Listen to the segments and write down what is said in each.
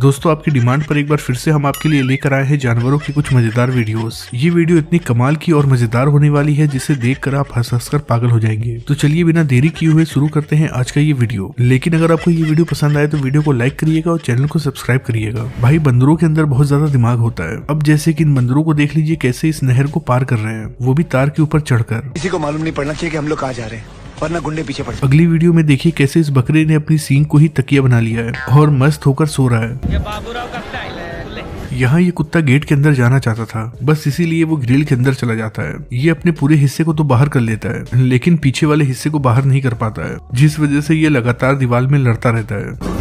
दोस्तों आपकी डिमांड पर एक बार फिर से हम आपके लिए लेकर आए हैं जानवरों की कुछ मजेदार वीडियोस। ये वीडियो इतनी कमाल की और मजेदार होने वाली है जिसे देखकर आप हंस कर पागल हो जाएंगे। तो चलिए बिना देरी किए हुए शुरू करते हैं आज का ये वीडियो। लेकिन अगर आपको ये वीडियो पसंद आए तो वीडियो को लाइक करिएगा और चैनल को सब्सक्राइब करिएगा। भाई बंदरों के अंदर बहुत ज्यादा दिमाग होता है। अब जैसे कि इन बंदरों को देख लीजिए कैसे इस नहर को पार कर रहे हैं, वो भी तार के ऊपर चढ़कर। किसी को मालूम नहीं पड़ना चाहिए कि हम लोग कहाँ जा रहे हैं, वरना गुंडे पीछे पड़। अगली वीडियो में देखिए कैसे इस बकरे ने अपनी सींग को ही तकिया बना लिया है और मस्त होकर सो रहा है। ये बाबूराव का स्टाइल है। यहाँ ये कुत्ता गेट के अंदर जाना चाहता था, बस इसीलिए वो ग्रिल के अंदर चला जाता है। ये अपने पूरे हिस्से को तो बाहर कर लेता है लेकिन पीछे वाले हिस्से को बाहर नहीं कर पाता है, जिस वजह से ये लगातार दीवार में लड़ता रहता है।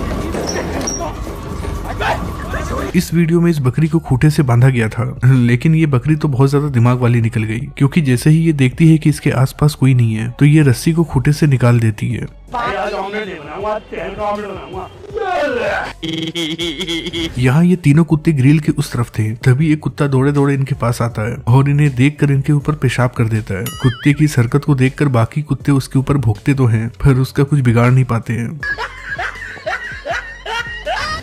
इस वीडियो में इस बकरी को खूंटे से बांधा गया था, लेकिन ये बकरी तो बहुत ज्यादा दिमाग वाली निकल गई, क्योंकि जैसे ही ये देखती है कि इसके आसपास कोई नहीं है तो ये रस्सी को खूंटे से निकाल देती है। यहाँ ये तीनों कुत्ते ग्रिल के उस तरफ थे, तभी एक कुत्ता दौड़े दौड़े इनके पास आता है और इन्हें देखकर इनके ऊपर पेशाब कर देता है। कुत्ते की इस हरकत को देखकर बाकी कुत्ते उसके ऊपर भौंकते तो हैं, पर उसका कुछ बिगाड़ नहीं पाते हैं।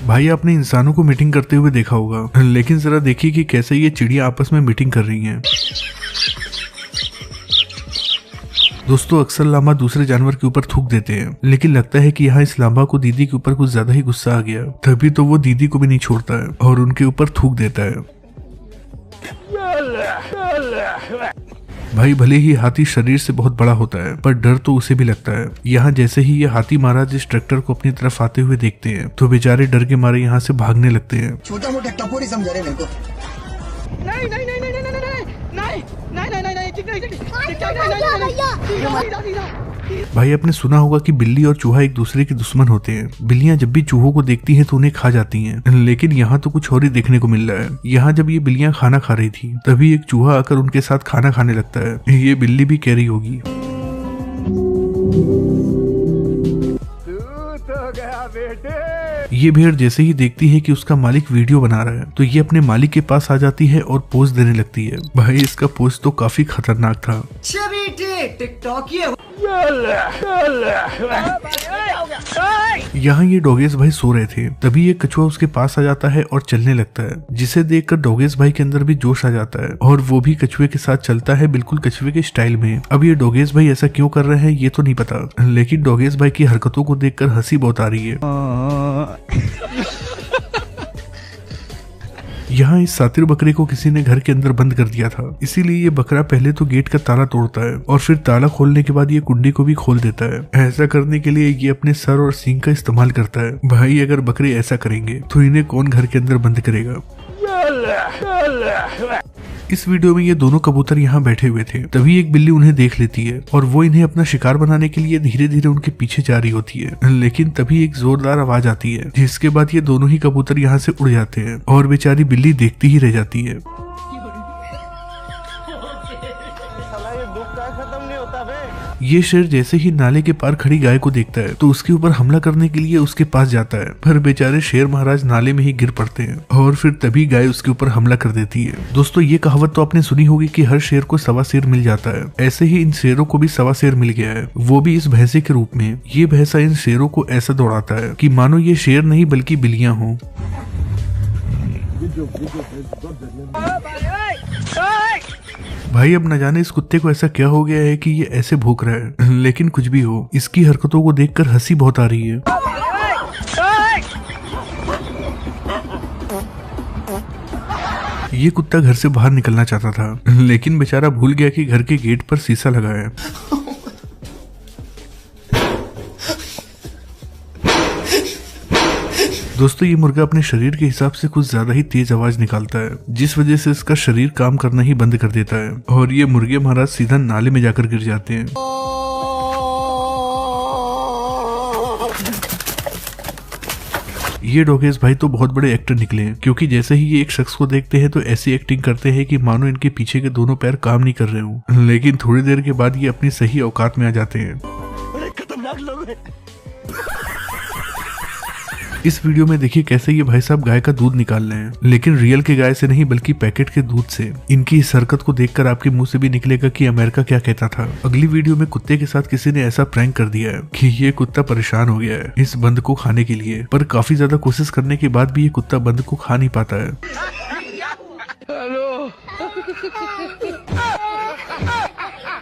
भाई आपने इंसानों को मीटिंग करते हुए देखा होगा, लेकिन जरा देखिए कि कैसे ये चिड़िया आपस में मीटिंग कर रही हैं। दोस्तों अक्सर लामा दूसरे जानवर के ऊपर थूक देते हैं, लेकिन लगता है कि यहाँ इस लामा को दीदी के ऊपर कुछ ज्यादा ही गुस्सा आ गया, तभी तो वो दीदी को भी नहीं छोड़ता है और उनके ऊपर थूक देता है। भाई भले ही हाथी शरीर से बहुत बड़ा होता है, पर डर तो उसे भी लगता है। यहाँ जैसे ही ये हाथी महाराज इस ट्रैक्टर को अपनी तरफ आते हुए देखते हैं तो बेचारे डर के मारे यहाँ से भागने लगते हैं। छोटा मोटा टपोरी समझा रहे मेरे को। नहीं नहीं नहीं नहीं नहीं नहीं नहीं नहीं नहीं नहीं नहीं ठीक नहीं ठीक भाई आपने सुना होगा कि बिल्ली और चूहा एक दूसरे के दुश्मन होते हैं। बिल्लियां जब भी चूहों को देखती हैं तो उन्हें खा जाती हैं, लेकिन यहाँ तो कुछ और ही देखने को मिल रहा है। यहाँ जब ये बिल्लियां खाना खा रही थी तभी एक चूहा आकर उनके साथ खाना खाने लगता है। ये बिल्ली भी कह रही होगी ये भेड़ जैसे ही देखती है कि उसका मालिक वीडियो बना रहा है तो ये अपने मालिक के पास आ जाती है और पोज देने लगती है। भाई इसका पोज तो काफी खतरनाक था। यहाँ ये डोगेश भाई सो रहे थे, तभी ये कछुआ उसके पास आ जाता है और चलने लगता है, जिसे देखकर डोगेश भाई के अंदर भी जोश आ जाता है और वो भी कछुए के साथ चलता है, बिल्कुल कछुए के स्टाइल में। अब ये डोगेश भाई ऐसा क्यों कर रहे हैं ये तो नहीं पता, लेकिन डोगेश भाई की हरकतों को देखकर हंसी बहुत आ रही है। यहाँ इस सातिर बकरे को किसी ने घर के अंदर बंद कर दिया था, इसीलिए ये बकरा पहले तो गेट का ताला तोड़ता है और फिर ताला खोलने के बाद ये कुंडी को भी खोल देता है। ऐसा करने के लिए ये अपने सर और सींग का इस्तेमाल करता है। भाई अगर बकरे ऐसा करेंगे तो इन्हें कौन घर के अंदर बंद करेगा। इस वीडियो में ये दोनों कबूतर यहाँ बैठे हुए थे, तभी एक बिल्ली उन्हें देख लेती है और वो इन्हें अपना शिकार बनाने के लिए धीरे धीरे उनके पीछे जा रही होती है, लेकिन तभी एक जोरदार आवाज आती है, जिसके बाद ये दोनों ही कबूतर यहाँ से उड़ जाते हैं और बेचारी बिल्ली देखती ही रह जाती है। ये शेर जैसे ही नाले के पार खड़ी गाय को देखता है तो उसके ऊपर हमला करने के लिए उसके पास जाता है, पर बेचारे शेर महाराज नाले में ही गिर पड़ते हैं और फिर तभी गाय उसके ऊपर हमला कर देती है। दोस्तों ये कहावत तो आपने सुनी होगी कि हर शेर को सवा शेर मिल जाता है, ऐसे ही इन शेरों को भी सवा शेर मिल गया है, वो भी इस भैंसे के रूप में। ये भैंसा इन शेरों को ऐसा दौड़ाता है कि मानो ये शेर नहीं बल्कि बिल्लियां हों। भाई अब न जाने इस कुत्ते को ऐसा क्या हो गया है कि ये ऐसे भौंक रहा है, लेकिन कुछ भी हो इसकी हरकतों को देखकर हंसी बहुत आ रही है। ये कुत्ता घर से बाहर निकलना चाहता था, लेकिन बेचारा भूल गया कि घर के गेट पर शीशा लगा है। दोस्तों ये मुर्गा अपने शरीर के हिसाब से कुछ ज्यादा ही तेज आवाज निकालता है, जिस वजह से इसका शरीर काम करना ही बंद कर देता है और ये मुर्गे महाराज सीधा नाले में जाकर गिर जाते हैं। ये डोगेश भाई तो बहुत बड़े एक्टर निकले हैं, क्योंकि जैसे ही ये एक शख्स को देखते हैं तो ऐसी एक्टिंग करते हैं कि मानो इनके पीछे के दोनों पैर काम नहीं कर रहे हों, लेकिन थोड़ी देर के बाद ये अपनी सही औकात में आ जाते हैं। इस वीडियो में देखिए कैसे ये भाई साहब गाय का दूध निकाल रहे हैं, लेकिन रियल के गाय से नहीं बल्कि पैकेट के दूध से। इनकी इस हरकत को देखकर आपके मुंह से भी निकलेगा कि अमेरिका क्या कहता था। अगली वीडियो में कुत्ते के साथ किसी ने ऐसा प्रैंक कर दिया है कि ये कुत्ता परेशान हो गया है इस बंद को खाने के लिए, पर काफी ज्यादा कोशिश करने के बाद भी ये कुत्ता बंद को खा नहीं पाता है। हेलो